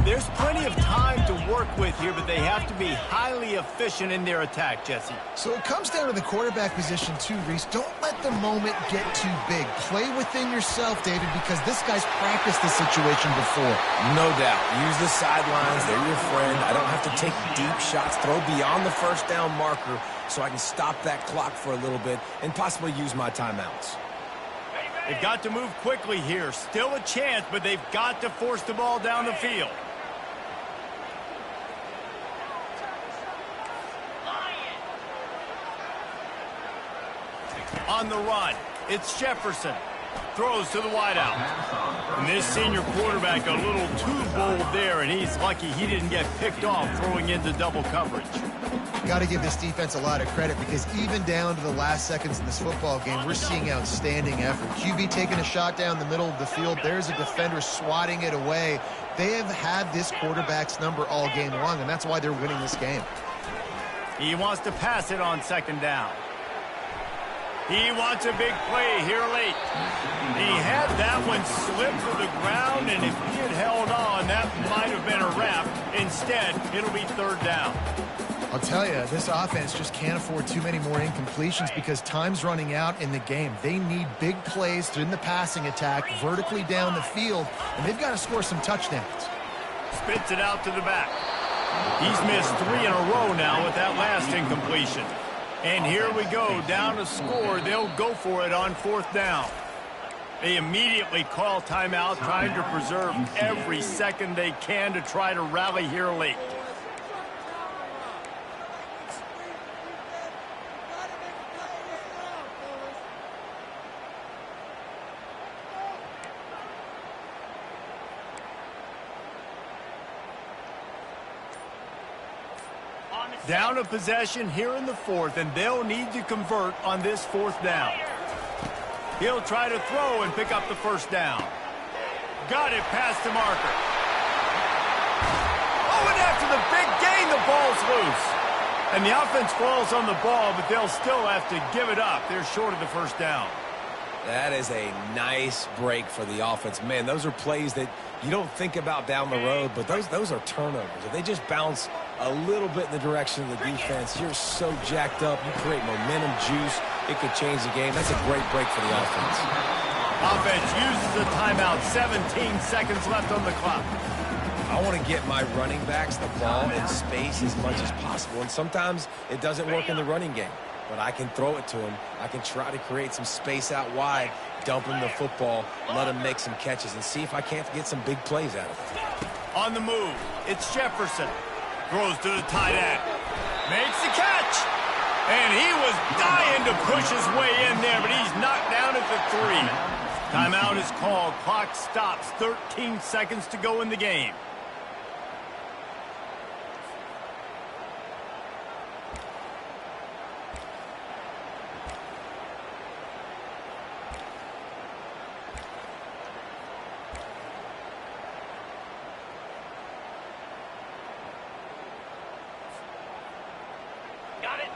There's plenty of time to work with here, but they have to be highly efficient in their attack, Jesse. So it comes down to the quarterback position too, Reese. Don't let the moment get too big. Play within yourself, David, because this guy's practiced this situation before. No doubt. Use the sidelines. They're your friend. I don't have to take deep shots. Throw beyond the first down marker so I can stop that clock for a little bit and possibly use my timeouts. They've got to move quickly here. Still a chance, but they've got to force the ball down the field. On the run, it's Jefferson. Throws to the wideout. And this senior quarterback a little too bold there, and he's lucky he didn't get picked off throwing into double coverage. Got to give this defense a lot of credit because even down to the last seconds in this football game, we're seeing outstanding effort. QB taking a shot down the middle of the field. There's a defender swatting it away. They have had this quarterback's number all game long, and that's why they're winning this game. He wants to pass it on second down. He wants a big play here late. He had that one slip to the ground, and if he had held on, that might have been a wrap. Instead, it'll be third down. I'll tell you, this offense just can't afford too many more incompletions because time's running out in the game. They need big plays in the passing attack, vertically down the field, and they've got to score some touchdowns. Spits it out to the back. He's missed 3 in a row now with that last incompletion. And here we go, down to score. They'll go for it on fourth down. They immediately call timeout, trying to preserve every second they can to try to rally here late. Down a possession here in the fourth, and they'll need to convert on this fourth down. He'll try to throw and pick up the first down. Got it past the marker. Oh, and after the big gain, the ball's loose. And the offense falls on the ball, but they'll still have to give it up. They're short of the first down. That is a nice break for the offense. Man, those are plays that you don't think about down the road, but those are turnovers. If they just bounce a little bit in the direction of the defense, you're so jacked up. You create momentum, juice. It could change the game. That's a great break for the offense. Offense uses a timeout. 17 seconds left on the clock. I want to get my running backs the ball in space as much as possible, and sometimes it doesn't work in the running game. But I can throw it to him. I can try to create some space out wide, dump him the football, let him make some catches, and see if I can't get some big plays out of it. On the move, it's Jefferson. Throws to the tight end. Makes the catch. And he was dying to push his way in there, but he's knocked down at the 3. Timeout is called. Clock stops. 13 seconds to go in the game.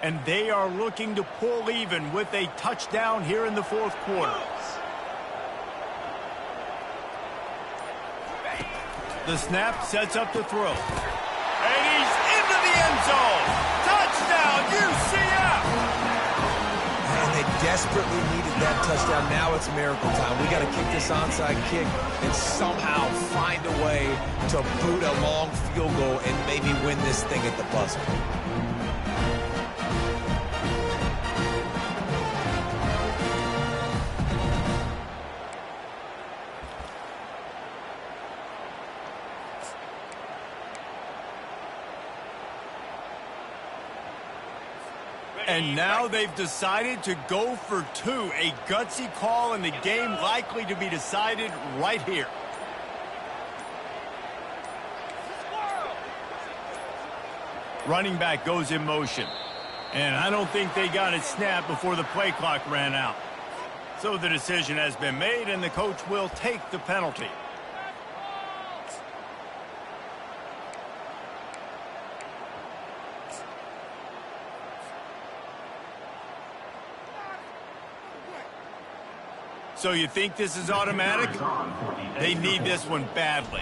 And they are looking to pull even with a touchdown here in the fourth quarter. The snap sets up the throw. And he's into the end zone. Touchdown, UCF! And they desperately needed that touchdown. Now it's miracle time. We got to kick this onside kick and somehow find a way to boot a long field goal and maybe win this thing at the buzzer. And now they've decided to go for 2. A gutsy call, and the game likely to be decided right here. Running back goes in motion. And I don't think they got it snapped before the play clock ran out. So the decision has been made, and the coach will take the penalty. So you think this is automatic? They need this one badly.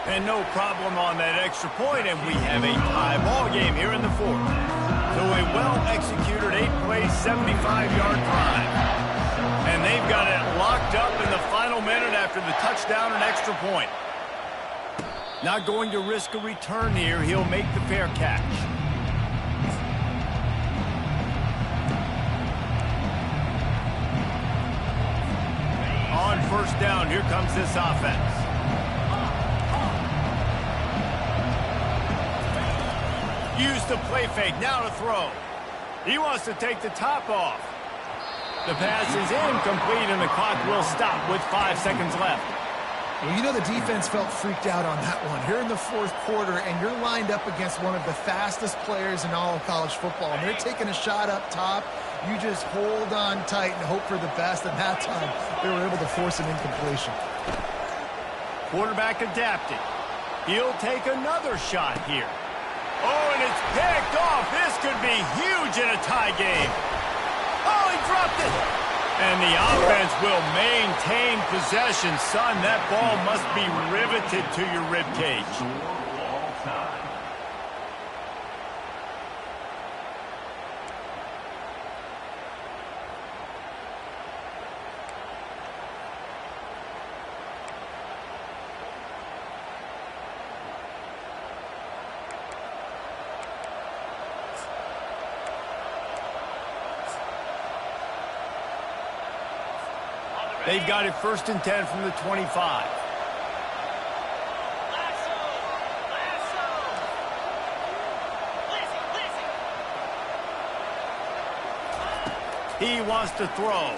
And no problem on that extra point, and we have a tie ball game here in the fourth. So a well-executed 8-play, 75-yard drive. And they've got it locked up in the final minute after the touchdown and extra point. Not going to risk a return here. He'll make the fair catch. On first down, here comes this offense. Use the play fake, now to throw. He wants to take the top off. The pass is incomplete, and the clock will stop with 5 seconds left. Well, you know the defense felt freaked out on that one. Here in the fourth quarter, and you're lined up against one of the fastest players in all of college football, and they're taking a shot up top. You just hold on tight and hope for the best, and that time they were able to force an incompletion. Quarterback adapting. He'll take another shot here. Oh, and it's picked off. This could be huge in a tie game. Oh, he dropped it. And the offense will maintain possession. Son, that ball must be riveted to your ribcage. They've got it 1st and 10 from the 25. He wants to throw.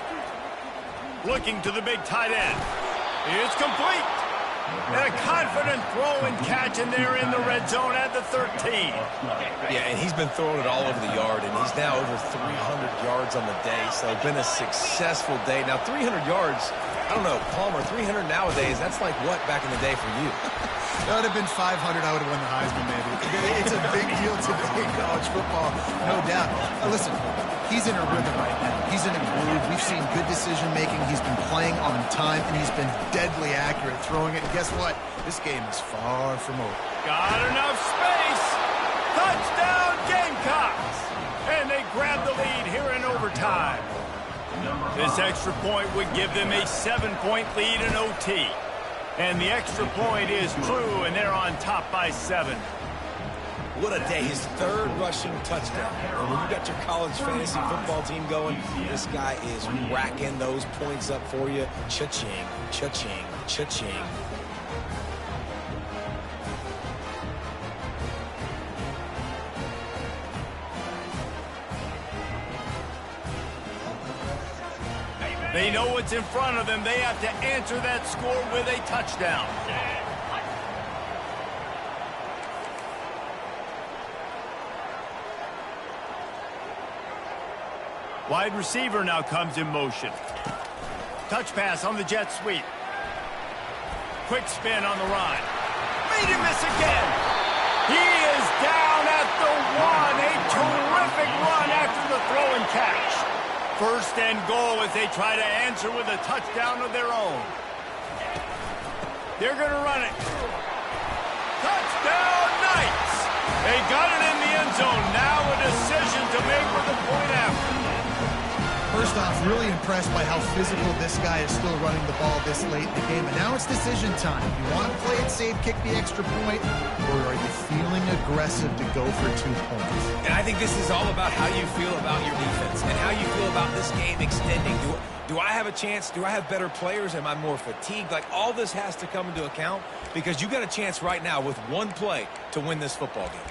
Looking to the big tight end. It's complete. And a confident throw and catch, and they're in the red zone at the 13. Yeah, and he's been throwing it all over the yard, and he's now over 300 yards on the day, so it's been a successful day. Now, 300 yards, I don't know, Palmer, 300 nowadays, that's like what back in the day for you? That would have been 500. I would have won the Heisman, maybe. It's a big deal today in college football, no doubt. Listen, he's in a rhythm right now. He's in a groove. We've seen good decision-making. He's been playing on time, and he's been deadly accurate throwing it. And guess what? This game is far from over. Got enough space. Touchdown, Gamecocks. And they grab the lead here in overtime. This extra point would give them a 7-point lead in OT. And the extra point is true, and they're on top by 7. What a day. His 3rd rushing touchdown. And when you got your college fantasy football team going, this guy is racking those points up for you. Cha-ching, cha-ching, cha-ching. They know what's in front of them. They have to answer that score with a touchdown. Wide receiver now comes in motion. Touch pass on the jet sweep. Quick spin on the run. Made him miss again. He is down at the 1. A terrific run after the throw and catch. 1st and goal as they try to answer with a touchdown of their own. They're going to run it. Touchdown, Knights! They got it in the end zone. Now a decision to make with the point after. First off, really impressed by how physical this guy is still running the ball this late in the game. And now it's decision time. You want to play it safe, kick the extra point, or are you feeling aggressive to go for 2 points? And I think this is all about how you feel about your defense and how you feel about this game extending. Do I have a chance? Do I have better players? Am I more fatigued? Like, all this has to come into account because you got a chance right now with 1 play to win this football game.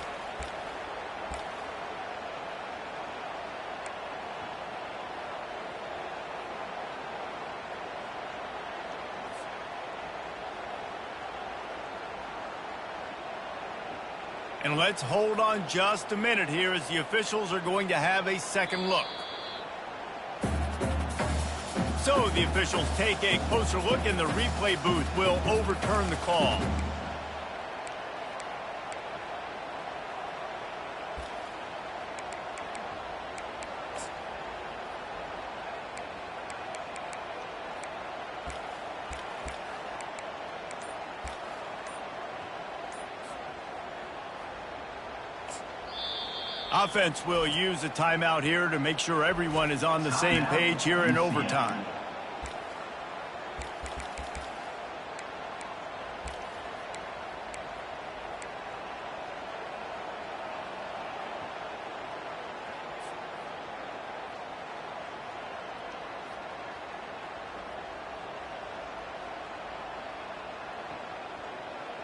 And let's hold on just a minute here as the officials are going to have a second look. So the officials take a closer look, and the replay booth will overturn the call. Offense will use a timeout here to make sure everyone is on the same page here in overtime.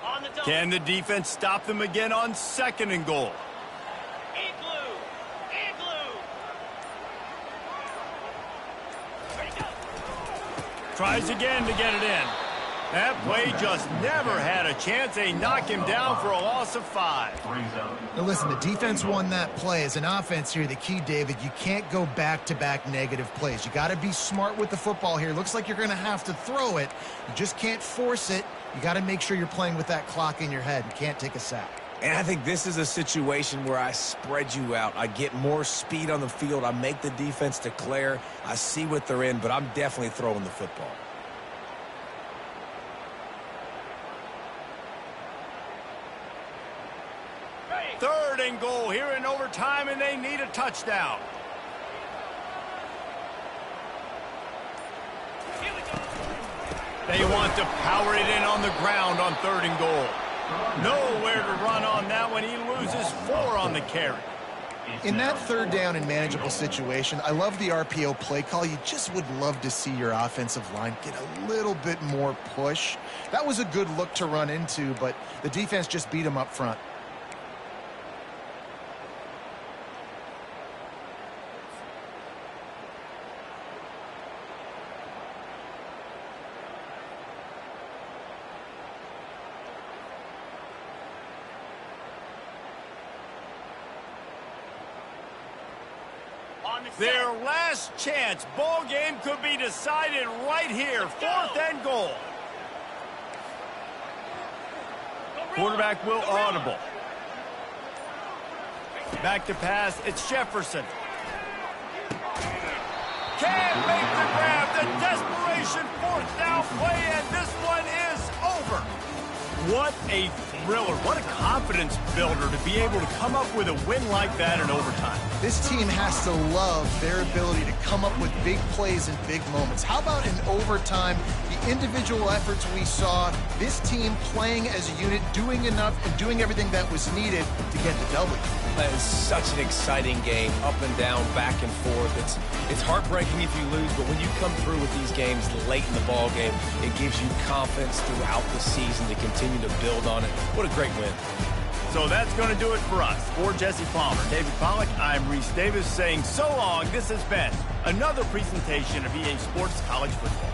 On the double. Can the defense stop them again on 2nd and goal? Igloo. Igloo. Ready, go. Tries again to get it in. That play just never had a chance. They knock him down for a loss of 5. Now listen, the defense won that play. As an offense here, the key, David, you can't go back-to-back negative plays. You got to be smart with the football here. Looks like you're going to have to throw it. You just can't force it. You got to make sure you're playing with that clock in your head. You can't take a sack. And I think this is a situation where I spread you out. I get more speed on the field. I make the defense declare. I see what they're in, but I'm definitely throwing the football. Ready. 3rd and goal here in overtime, and they need a touchdown. Here we go. They want to power it in on the ground on 3rd and goal. Nowhere to run on that one. He loses 4 on the carry. In that 3rd down and manageable situation, I love the RPO play call. You just would love to see your offensive line get a little bit more push. That was a good look to run into, but the defense just beat him up front. On the set. Their last chance. Ball game could be decided right here. 4th and goal. Quarterback will audible. Back to pass. It's Jefferson. Can't make the grab. The desperation 4th down play, and this one is over. What a thriller. What a confidence builder to be able to come up with a win like that in overtime. This team has to love their ability to come up with big plays and big moments. How about in overtime, the individual efforts we saw, this team playing as a unit, doing enough and doing everything that was needed to get the W. That is such an exciting game, up and down, back and forth. It's heartbreaking if you lose, but when you come through with these games late in the ball game, it gives you confidence throughout the season to continue to build on it. What a great win. So that's going to do it for us. For Jesse Palmer, David Pollack, I'm Reese Davis saying so long. This has been another presentation of EA Sports College Football.